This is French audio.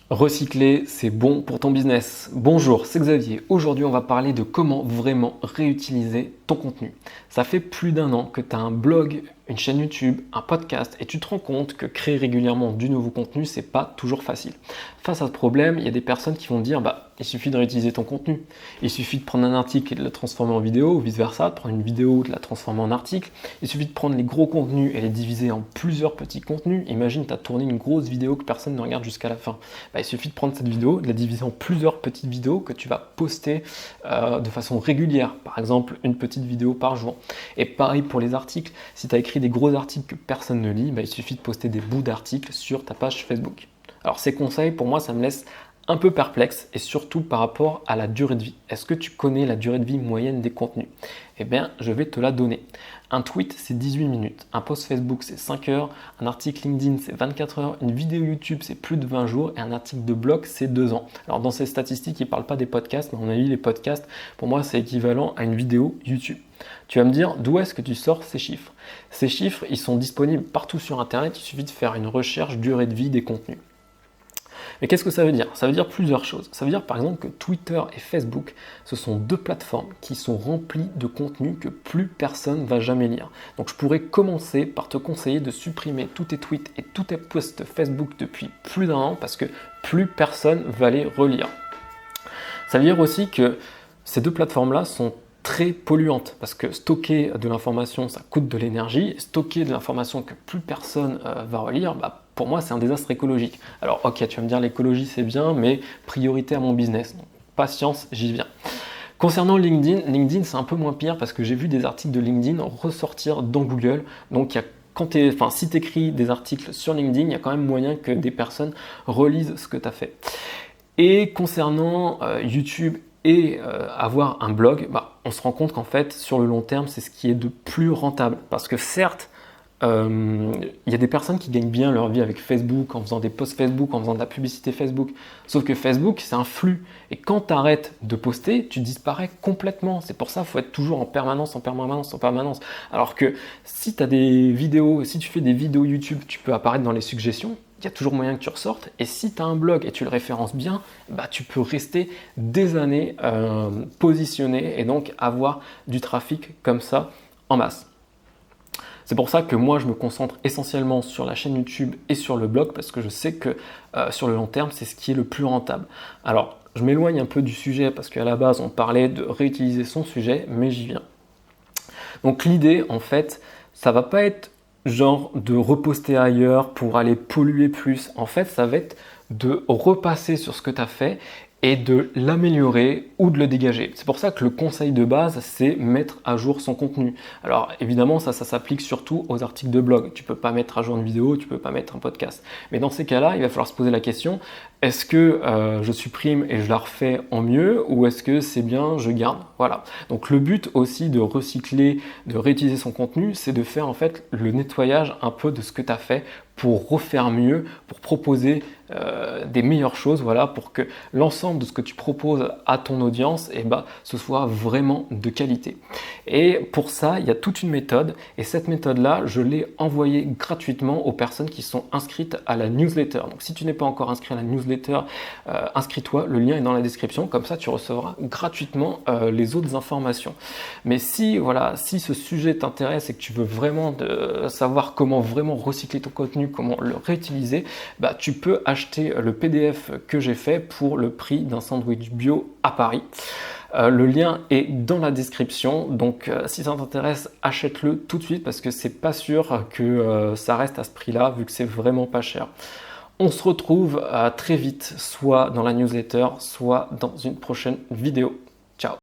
Recycler, c'est bon pour ton business. Bonjour, c'est Xavier. Aujourd'hui, on va parler de comment vraiment réutiliser ton contenu. Ça fait plus d'un an que tu as un blog, une chaîne YouTube, un podcast et tu te rends compte que créer régulièrement du nouveau contenu, c'est pas toujours facile. Face à ce problème, il y a des personnes qui vont dire il suffit de réutiliser ton contenu. Il suffit de prendre un article et de le transformer en vidéo ou vice-versa, de prendre une vidéo et de la transformer en article. Il suffit de prendre les gros contenus et les diviser en plusieurs petits contenus. Imagine, tu as tourné une grosse vidéo que personne ne regarde jusqu'à la fin. Il suffit de prendre cette vidéo, de la diviser en plusieurs petites vidéos que tu vas poster de façon régulière. Par exemple, une petite vidéo par jour. Et pareil pour les articles. Si tu as écrit des gros articles que personne ne lit, il suffit de poster des bouts d'articles sur ta page Facebook. Alors ces conseils, pour moi, ça me laisse un peu perplexe et surtout par rapport à la durée de vie. Est-ce que tu connais la durée de vie moyenne des contenus? Eh bien, je vais te la donner. Un tweet, c'est 18 minutes. Un post Facebook, c'est 5 heures. Un article LinkedIn, c'est 24 heures. Une vidéo YouTube, c'est plus de 20 jours. Et un article de blog, c'est 2 ans. Alors, dans ces statistiques, ils ne parlent pas des podcasts, mais on a vu les podcasts. Pour moi, c'est équivalent à une vidéo YouTube. Tu vas me dire, d'où est-ce que tu sors ces chiffres? Ces chiffres, ils sont disponibles partout sur Internet. Il suffit de faire une recherche durée de vie des contenus. Mais qu'est-ce que ça veut dire? Ça veut dire plusieurs choses. Ça veut dire par exemple que Twitter et Facebook, ce sont deux plateformes qui sont remplies de contenu que plus personne ne va jamais lire. Donc je pourrais commencer par te conseiller de supprimer tous tes tweets et tous tes posts Facebook depuis plus d'un an parce que plus personne va les relire. Ça veut dire aussi que ces deux plateformes-là sont très polluantes parce que stocker de l'information, ça coûte de l'énergie. Stocker de l'information que plus personne va relire, pour moi, c'est un désastre écologique. Alors, ok, tu vas me dire l'écologie, c'est bien, mais priorité à mon business. Donc, patience, j'y viens. Concernant LinkedIn, c'est un peu moins pire parce que j'ai vu des articles de LinkedIn ressortir dans Google. Donc, si tu écris des articles sur LinkedIn, il y a quand même moyen que des personnes relisent ce que tu as fait. Et concernant YouTube et avoir un blog, on se rend compte qu'en fait, sur le long terme, c'est ce qui est de plus rentable. Parce que certes, il y a des personnes qui gagnent bien leur vie avec Facebook, en faisant des posts Facebook, en faisant de la publicité Facebook. Sauf que Facebook, c'est un flux. Et quand tu arrêtes de poster, tu disparais complètement. C'est pour ça qu'il faut être toujours en permanence. Alors que si tu as des vidéos, si tu fais des vidéos YouTube, tu peux apparaître dans les suggestions. Il y a toujours moyen que tu ressortes. Et si tu as un blog et tu le références bien, tu peux rester des années positionné et donc avoir du trafic comme ça en masse. C'est pour ça que moi, je me concentre essentiellement sur la chaîne YouTube et sur le blog parce que je sais que sur le long terme, c'est ce qui est le plus rentable. Alors, je m'éloigne un peu du sujet parce qu'à la base, on parlait de réutiliser son sujet, mais j'y viens. Donc, l'idée, en fait, ça va pas être genre de reposter ailleurs pour aller polluer plus. En fait, ça va être de repasser sur ce que tu as fait et de l'améliorer ou de le dégager. C'est pour ça que le conseil de base, c'est mettre à jour son contenu. Alors évidemment, ça s'applique surtout aux articles de blog. Tu ne peux pas mettre à jour une vidéo, tu ne peux pas mettre un podcast. Mais dans ces cas-là, il va falloir se poser la question, est-ce que je supprime et je la refais en mieux ou est-ce que c'est bien, je garde? Voilà. Donc le but aussi de recycler, de réutiliser son contenu, c'est de faire en fait le nettoyage un peu de ce que tu as fait pour refaire mieux, pour proposer des meilleures choses, voilà, pour que l'ensemble de ce que tu proposes à ton audience, ce soit vraiment de qualité. Et pour ça, il y a toute une méthode, et cette méthode-là, je l'ai envoyée gratuitement aux personnes qui sont inscrites à la newsletter. Donc si tu n'es pas encore inscrit à la newsletter, inscris-toi, le lien est dans la description, comme ça tu recevras gratuitement les autres informations. Mais si ce sujet t'intéresse et que tu veux vraiment savoir comment vraiment recycler ton contenu, comment le réutiliser, tu peux acheter le PDF que j'ai fait pour le prix d'un sandwich bio à Paris. Le lien est dans la description, donc si ça t'intéresse, achète-le tout de suite parce que c'est pas sûr que ça reste à ce prix-là vu que c'est vraiment pas cher. On se retrouve très vite, soit dans la newsletter, soit dans une prochaine vidéo.